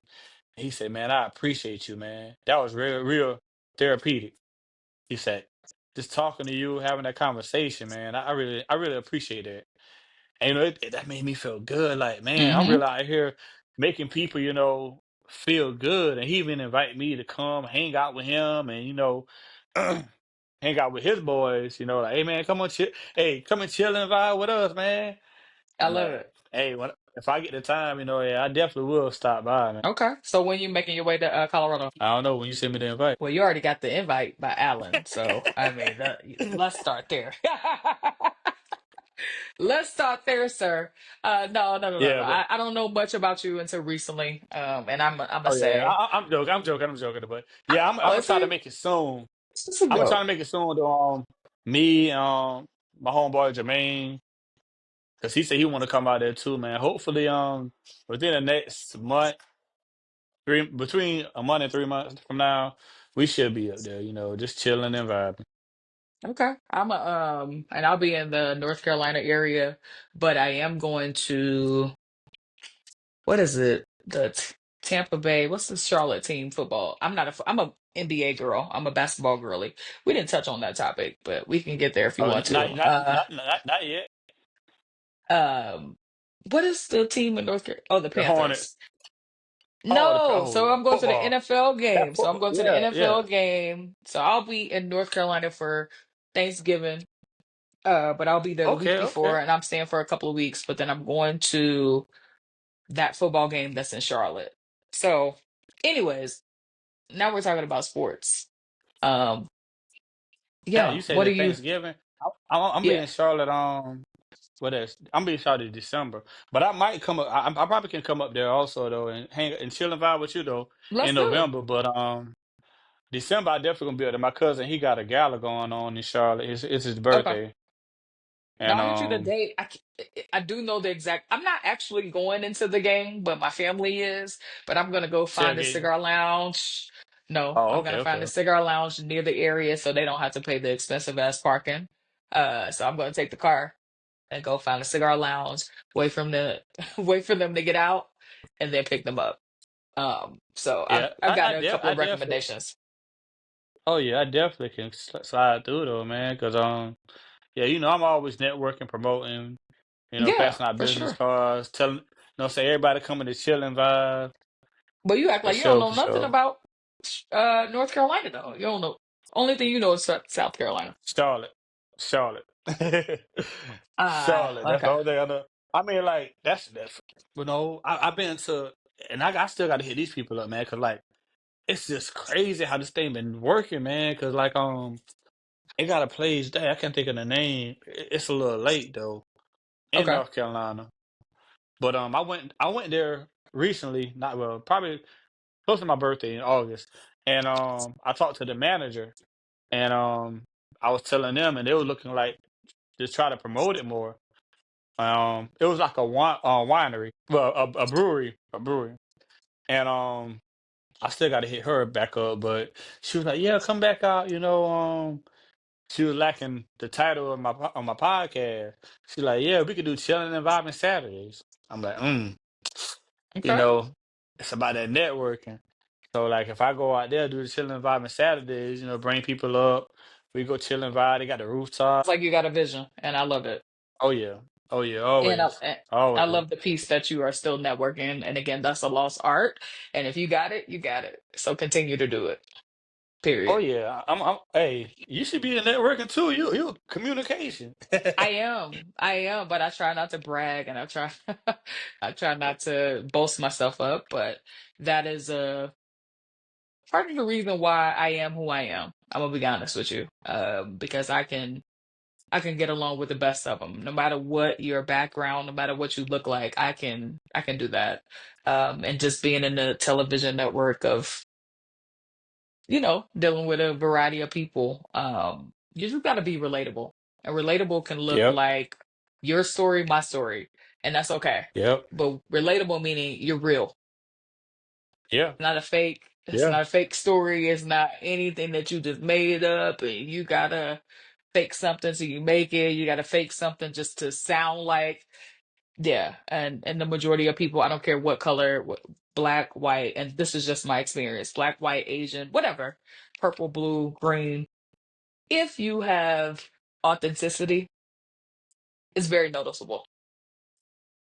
He said, "Man, I appreciate you, man. That was real therapeutic." He said, "Just talking to you, having that conversation, man. I really appreciate that." And that made me feel good. Like, man, I'm Hmm. really out here making people, feel good. And he even invite me to come hang out with him and, hang out with his boys, like, hey man, come on hey, come and chill and vibe with us, man. I I'm love like, it. hey, if I get the time, yeah, I definitely will stop by, man. Okay. So when you making your way to Colorado? I don't know when you send me the invite. Well, you already got the invite by Alan, so I mean, let's start there. Let's start there, sir. No, no, no, no, no. Yeah, but I don't know much about you until recently. And I'm gonna oh yeah, say, I'm joking, I'm joking, but I yeah, I'm know gonna it's try to a make it soon. it's a I'm gonna try go. to make it soon to me my homeboy Jermaine, because he said he want to come out there too, man. Hopefully within the next month, between a month and 3 months from now, we should be up there, just chilling and vibing. Okay. And I'll be in the North Carolina area, but I am going to, what is it? Tampa Bay. What's the Charlotte team football? I'm a NBA girl. I'm a basketball girly. We didn't touch on that topic, but we can get there if you Oh, want not to. not not not, not yet. Um, what is the team in North Carolina? Oh, the The Panthers. Hornets. Oh, No, so I'm going to the football. NFL That game. So I'm football. going to the Yeah, yeah. NFL game. So I'll be in North Carolina for Thanksgiving. But I'll be there the week Okay, okay. before and I'm staying for a couple of weeks, but then I'm going to that football game that's in Charlotte. So, anyways, now we're talking about sports. Um, Yeah, yeah, you said what do that you Thanksgiving. I'm yeah, being Charlotte. What else? I'm being Charlotte in December, but I might come up. I probably can come up there also though, and hang and chill and vibe with you though let's in do it. November. But December I definitely gonna be there. My cousin, he got a gala going on in Charlotte. It's his Okay. birthday, Now and I'll hit you the date. I do know the exact. I'm not actually going into the game, but my family is. But I'm gonna go find a tailgating. cigar lounge. No, Oh, I'm okay, gonna find a okay. cigar lounge near the area so they don't have to pay the expensive ass parking. So I'm gonna take the car and go find a cigar lounge, wait for them to wait for them to get out, and then pick them up. So Yeah, I've got a couple I of definitely. recommendations. Oh yeah, I definitely can slide through though, man. Cause yeah, I'm always networking, promoting, Yeah, passing out for business sure. cards, telling, say everybody coming to chill and vibe. But you act For like you don't sure, know for nothing sure. about North Carolina though. You don't know. Only thing you know is South Carolina. Charlotte, Charlotte, Ah, Charlotte. That's the okay. only thing I know. I mean, like that's I've been to, and I still got to hit these people up, man. Cause like it's just crazy how this thing been working, man. Cause like it got a place there. I can't think of the name. It's a little late though in Okay. North Carolina. But I went there recently, not well, probably close to my birthday in August, and I talked to the manager, and I was telling them, and they were looking like just try to promote it more. It was like a winery, well, a brewery, and I still got to hit her back up, but she was like, "Yeah, come back out," She was lacking the title of my podcast. She's like, "Yeah, we could do chilling and vibing Saturdays." I'm like, you Okay. know, it's about that networking. So like if I go out there do the chilling vibe on Saturdays, bring people up, we go chill and vibe. They got the It's rooftop. like you got a vision, and I love it. Oh yeah. Oh yeah, And always. I Always. love the piece that you are still networking. And again, that's a lost art. And if you got it, you got it. So continue to do it. Oh Period. yeah. I'm hey, you should be in networking too. You communication. I am, but I try not to brag and I try I try not to boast myself up, but that is a part of the reason why I am who I am. I'm gonna be honest with you, because I can get along with the best of them, no matter what your background, no matter what you look like. I can do that, and just being in the television network of dealing with a variety of people. You just got to be relatable. And relatable can look Yep. like your story, my story, and that's okay. Yep. But relatable meaning you're real. Yeah. Not a fake. It's Yeah. not a fake story. It's not anything that you just made up and you gotta fake something so you make it. You gotta fake something just to sound like yeah. And the majority of people, I don't care what color, black, white, and this is just my experience, black, white, Asian, whatever, purple, blue, green. If you have authenticity, it's very noticeable,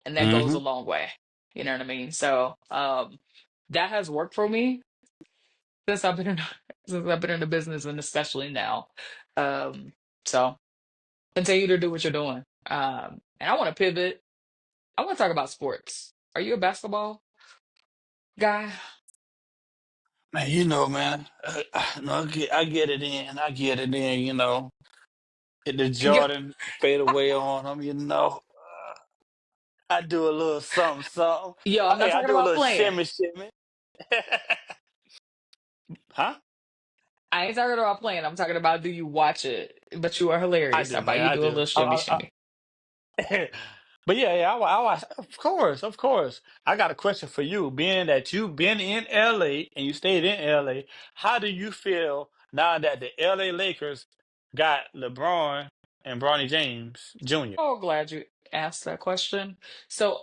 and that goes Hmm. a long way. You know what I mean? So that has worked for me since I've been in since I've been in the business, and especially now. Um, so continue to do what you're doing. And I want to pivot. I want to talk about sports. Are you a basketball guy? Man, man, no, I get it in. I get it in, Hit the Yeah. Jordan fade away on them, I do a little something, something. Yo, Oh, I'm not yeah, I talking do a about little playing. shimmy, shimmy. Huh? I ain't talking about playing. I'm talking about do you watch it? But you are I hilarious. How do, about man. you I do a do. little shimmy shimmy? But yeah, yeah, I watch. Of course, of course. I got a question for you. Being that you've been in LA and you stayed in LA, how do you feel now that the LA Lakers got LeBron and Bronny James Jr.? Oh, glad you asked that question. So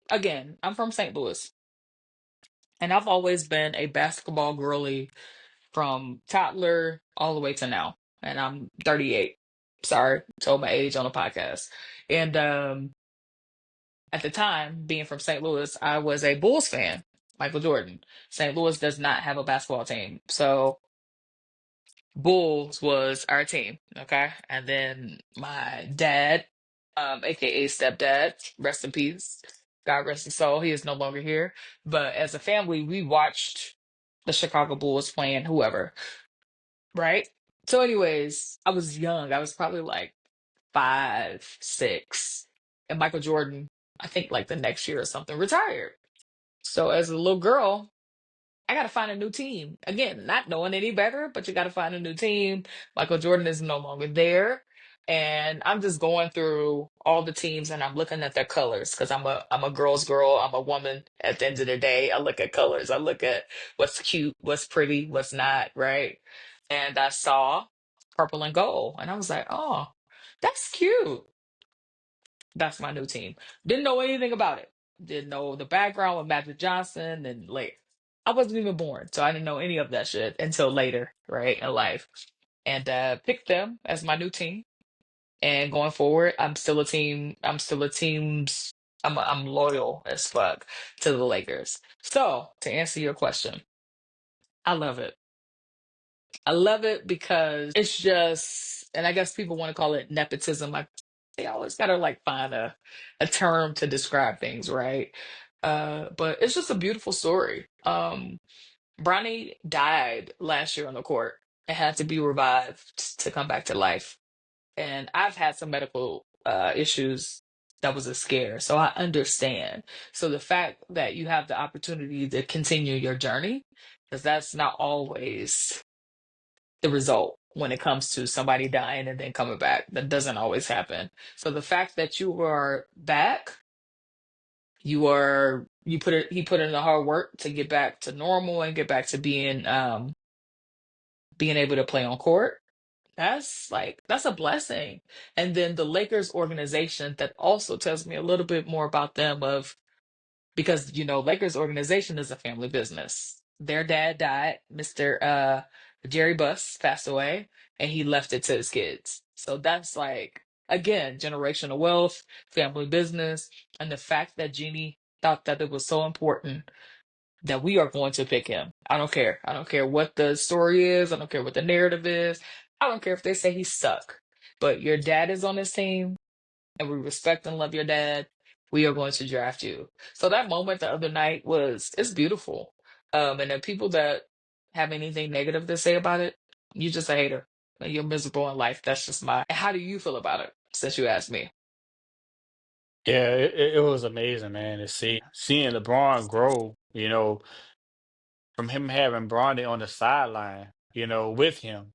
again, I'm from St. Louis, and I've always been a basketball girly from toddler all the way to now. And I'm 38. Sorry, told my age on a podcast. And at the time, being from St. Louis, I was a Bulls fan, Michael Jordan. St. Louis does not have a basketball team. So Bulls was our team, okay? And then my dad, aka stepdad, rest in peace. God rest his soul. He is no longer here. But as a family, we watched the Chicago Bulls playing whoever, right? So, anyways, I was young. I was probably like 5, 6. And Michael Jordan, I think like the next year or something, retired. So as a little girl, I got to find a new team. Again, not knowing any better, but you got to find a new team. Michael Jordan is no longer there. And I'm just going through all the teams and I'm looking at their colors because I'm a girl's girl. I'm a woman at the end of the day. I look at colors. I look at what's cute, what's pretty, what's not, right? And I saw purple and gold. And I was like, oh, that's cute. That's my new team. Didn't know anything about it. Didn't know the background with Magic Johnson and like I wasn't even born, so I didn't know any of that shit until later, right, in life. And picked them as my new team. And going forward, I'm still a team's I'm loyal as fuck to the Lakers. So to answer your question, I love it. I love it because it's just, and I guess people want to call it nepotism. Like they always gotta like find a term to describe things, right? But it's just a beautiful story. Bronny died last year on the court and had to be revived to come back to life. And I've had some medical issues that was a scare, so I understand. So the fact that you have the opportunity to continue your journey, because that's not always the result when it comes to somebody dying and then coming back. That doesn't always happen. So the fact that you are back, he put in the hard work to get back to normal and get back to being able to play on court. That's a blessing. And then the Lakers organization that also tells me a little bit more about them of because Lakers organization is a family business. Their dad died, Mr. Jerry Buss passed away, and he left it to his kids. So that's like again generational wealth, family business, and the fact that Jeannie thought that it was so important that we are going to pick him. I don't care. I don't care what the story is. I don't care what the narrative is. I don't care if they say he suck. But your dad is on this team and we respect and love your dad, we are going to draft you. So that moment the other night it's beautiful. And the people that have anything negative to say about it, you just a hater. And you're miserable in life. That's just my. How do you feel about it? Since you asked me. Yeah, it was amazing, man, to seeing LeBron grow, from him having Bronny on the sideline, with him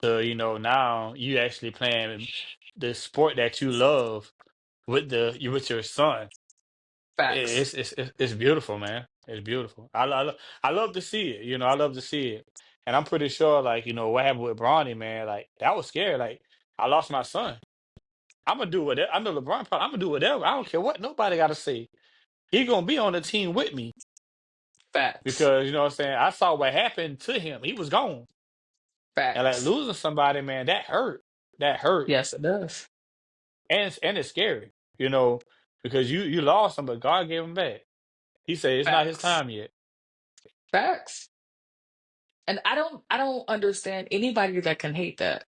to, now you actually playing the sport that you love with your son. Facts. It's beautiful, man. It's beautiful. I love to see it. You know, I love to see it. And I'm pretty sure, like, you know, what happened with Bronny, man, like that was scary. Like, I lost my son. I'm gonna do whatever. I know LeBron. I'm gonna do whatever. I don't care what nobody got to say. He gonna be on the team with me Facts. because you know what I'm saying. I saw what happened to him. He was gone, and like Facts. losing somebody, man, that hurt. That hurt, Yes, it does. and it's scary. You know, because you lost him, but God gave him back. He said it's not his Facts. time yet. Facts. And I don't understand anybody that can hate that.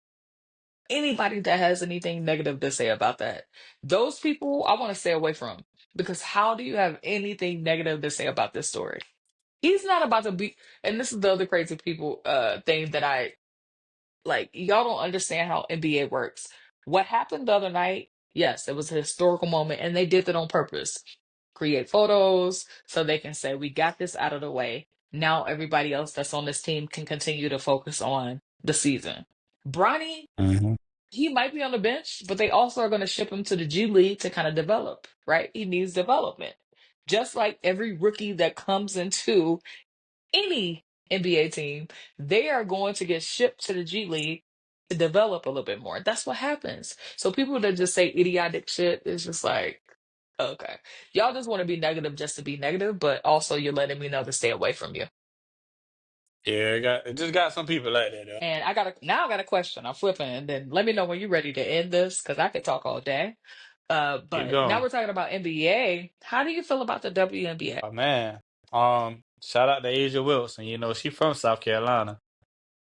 Anybody that has anything negative to say about that. Those people I want to stay away from because how do you have anything negative to say about this story? He's not about to be, and this is the other crazy people thing that I like, y'all don't understand how NBA works. What happened the other night? Yes, it was a historical moment, and they did it on purpose. Create photos so they can say, we got this out of the way. Now everybody else that's on this team can continue to focus on the season. Bronny, Hmm. he might be on the bench, but they also are going to ship him to the G League to kind of develop, right? He needs development. Just like every rookie that comes into any NBA team, they are going to get shipped to the G League to develop a little bit more. That's what happens. So people that just say idiotic shit is just like, okay, y'all just want to be negative just to be negative, but also you're letting me know to stay away from you. Yeah, it just got some people like that though. And I got a question. I'm flipping, and then let me know when you're ready to end this because I could talk all day. Keep But now going. we're talking about NBA. How do you feel about the WNBA? Oh man. Shout out to Asia Wilson. You know, she from South Carolina.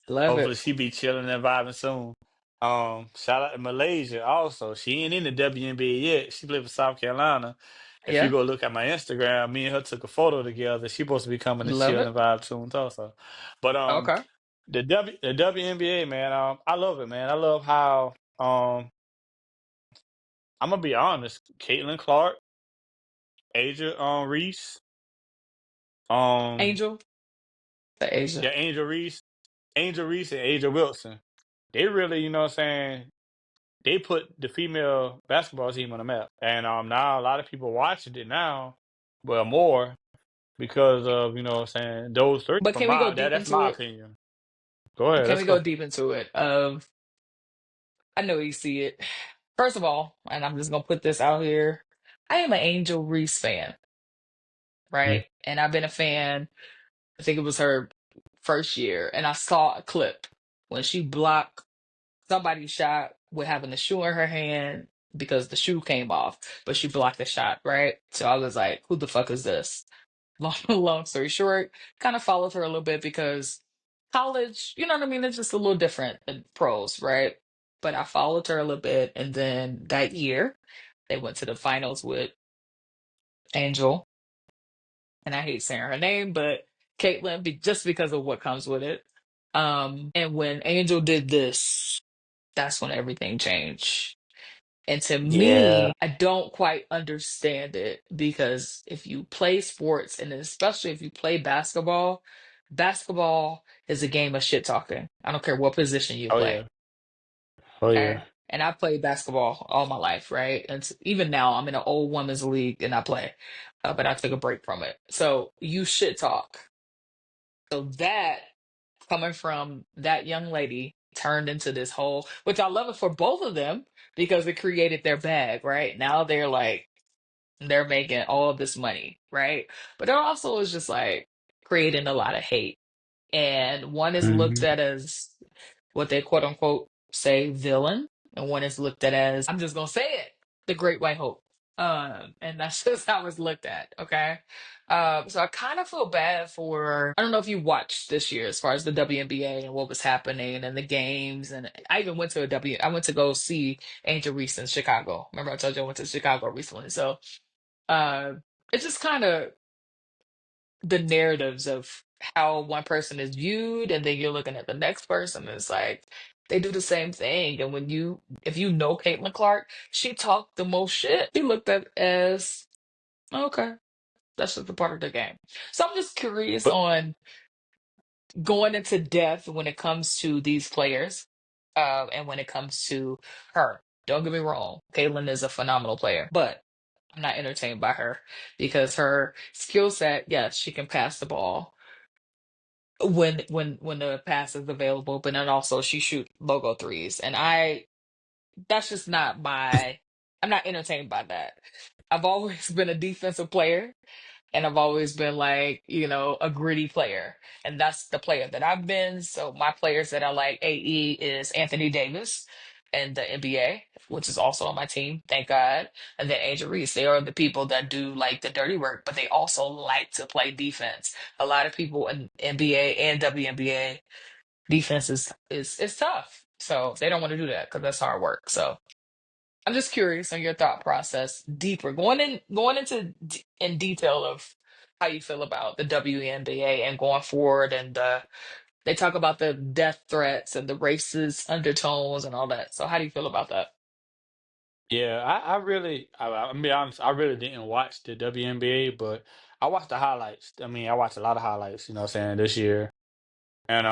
Love Hopefully it. she be chilling and vibing soon. Shout out to Malaysia also. She ain't in the WNBA yet. She live in South Carolina. If you Yeah, go look at my Instagram, me and her took a photo together. She supposed to be coming to love chill it. and vibe soon also. But Okay. the WNBA, man, I love it, man. I love how I'm gonna be honest, Caitlin Clark, Asia Reese, um Angel, the Asia. yeah, Angel Reese and Asia Wilson. They really, you know what I'm saying, they put the female basketball team on the map. And now a lot of people watching it now, well more because of, you know what I'm saying, those three But from can we go my deep that's into my it? opinion. Go ahead, Can let's we go go. deep into it? I know you see it. First of all, and I'm just gonna put this out here. I am an Angel Reese fan, Mhm. right? And I've been a fan. I think it was her first year, and I saw a clip when she blocked somebody's shot with having the shoe in her hand because the shoe came off, but she blocked the shot, right? So I was like, "Who the fuck is this?" Long story short, kind of followed her a little bit because college, you know what I mean? It's just a little different than pros, right? But I followed her a little bit. And then that year, they went to the finals with Angel. And I hate saying her name, but Caitlin, just because of what comes with it. And when Angel did this, that's when everything changed. And to Yeah. me, I don't quite understand it because if you play sports and especially if you play basketball, basketball is a game of shit talking. I don't care what position you Oh play. yeah. Oh yeah. Okay. And I played basketball all my life, right? And even now, I'm in an old women's league and I play, but I took a break from it. So you shit talk. So that coming from that young lady turned into this whole, which I love it for both of them because it created their bag, right? Now they're like, they're making all this money, right? But it also is just like creating a lot of hate. And one is looked Hmm. at as what they quote unquote say villain, and one is looked at as, I'm just gonna say it, the Great White Hope. And that's just how it's looked at. Okay. So I kind of feel bad for, I don't know if you watched this year as far as the WNBA and what was happening and the games. And I even went to I went to go see Angel Reese in Chicago. Remember I told you I went to Chicago recently. So uh, it's just kind of the narratives of how one person is viewed, and then you're looking at the next person. It's like they do the same thing. And if you know Caitlin Clark, she talked the most shit. She looked at as okay, that's just a part of the game. So I'm just curious But on going into depth when it comes to these players, and when it comes to her. Don't get me wrong, Caitlin is a phenomenal player, but I'm not entertained by her because her skill set, yes, she can pass the ball when the pass is available, but then also she shoot logo threes. And that's just not my I'm not entertained by that. I've always been a defensive player. And I've always been like, a gritty player. And that's the player that I've been. So my players that I like, AE is Anthony Davis and the NBA, which is also on my team, thank God. And then Angel Reese. They are the people that do like the dirty work, but they also like to play defense. A lot of people in NBA and WNBA defense is tough. So they don't want to do that because that's hard work. So I'm just curious on your thought process deeper, going into in detail of how you feel about the WNBA and going forward. And they talk about the death threats and the racist undertones and all that. So how do you feel about that? Yeah, I really, I'm gonna be honest, I really didn't watch the WNBA, but I watched the highlights. I mean, I watched a lot of highlights, you know what I'm saying, this year. And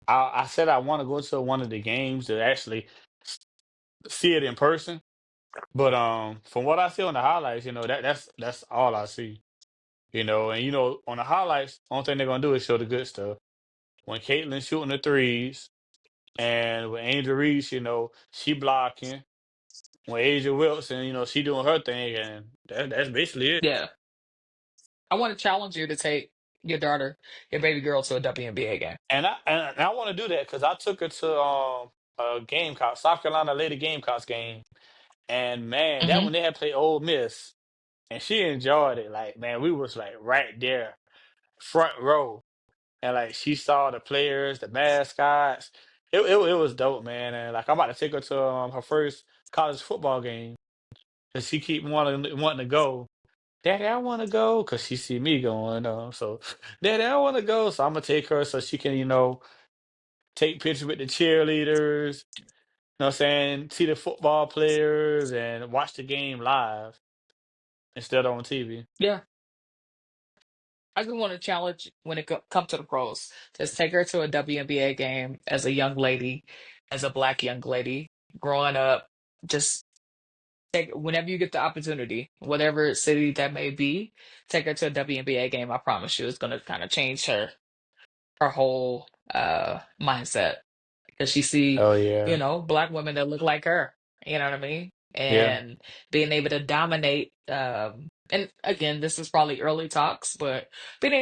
I said I want to go to one of the games to actually s- see it in person. But from what I see on the highlights, that's all I see. And on the highlights, only thing they're gonna do is show the good stuff. When Caitlin's shooting the threes, and with Angel Reese, she blocking. When Asia Wilson, she doing her thing, and that's basically it. Yeah, I want to challenge you to take your daughter, your baby girl, to a WNBA game. And I want to do that because I took her to a Gamecock, South Carolina Lady Gamecocks game, and man, that Hmm. when they had played Ole Miss, and she enjoyed it. Like man, we was like right there, front row, and like she saw the players, the mascots. It was dope, man. And like I'm about to take her to her first college football game, and she keep wanting to go. Daddy, I want to go because she see me going. So, Daddy, I want to go. So I'm gonna take her so she can, take pictures with the cheerleaders. You know what I'm saying? See the football players and watch the game live instead of on TV. Yeah, I just want to challenge when it come to the pros. Just take her to a WNBA game as a young lady, as a black young lady growing up. Just take whenever you get the opportunity, whatever city that may be, take her to a WNBA game. I promise you, it's gonna kind of change her whole mindset because she see, Oh yeah, black women that look like her. You know what I mean? yeah, And being able to dominate. And again, this is probably early talks, but being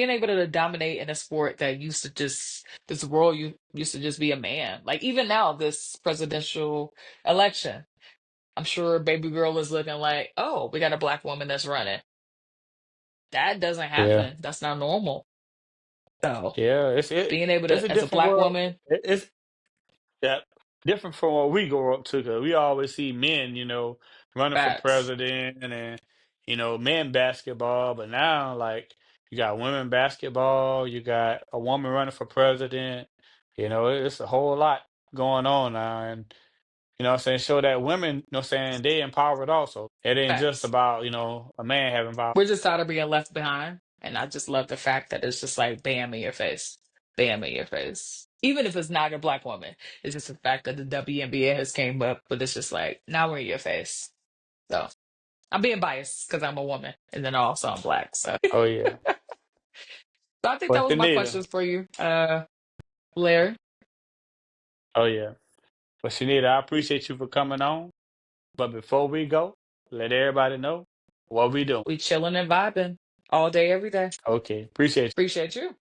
able to dominate in a sport that used to just this world you used to just be a man. Like even now, this presidential election, I'm sure baby girl is looking like, oh, we got a black woman that's running. That doesn't yeah, happen. That's not normal. So yeah. It's it. being able It's a to, as a different black world. woman, It's Yeah, different from what we grew up to, because we always see men, running for facts. president and men basketball. But now, like, you got women basketball, you got a woman running for president. It's a whole lot going on now, and what I'm saying, show that women, what I'm saying, they empowered also. It ain't just Facts. about a man having power. We're just tired of being left behind. And I just love the fact that it's just like bam in your face. Bam in your face. Even if it's not a black woman. It's just the fact that the WNBA has came up, but it's just like, now we're in your face. So I'm being biased because I'm a woman. And then also I'm black. So, Oh yeah, so I think that but was my Shanita, questions for you, Larry. oh yeah, but Shanita, I appreciate you for coming on. But before we go, let everybody know what we doing. We chilling and vibing all day, every day. Okay, appreciate you. Appreciate you.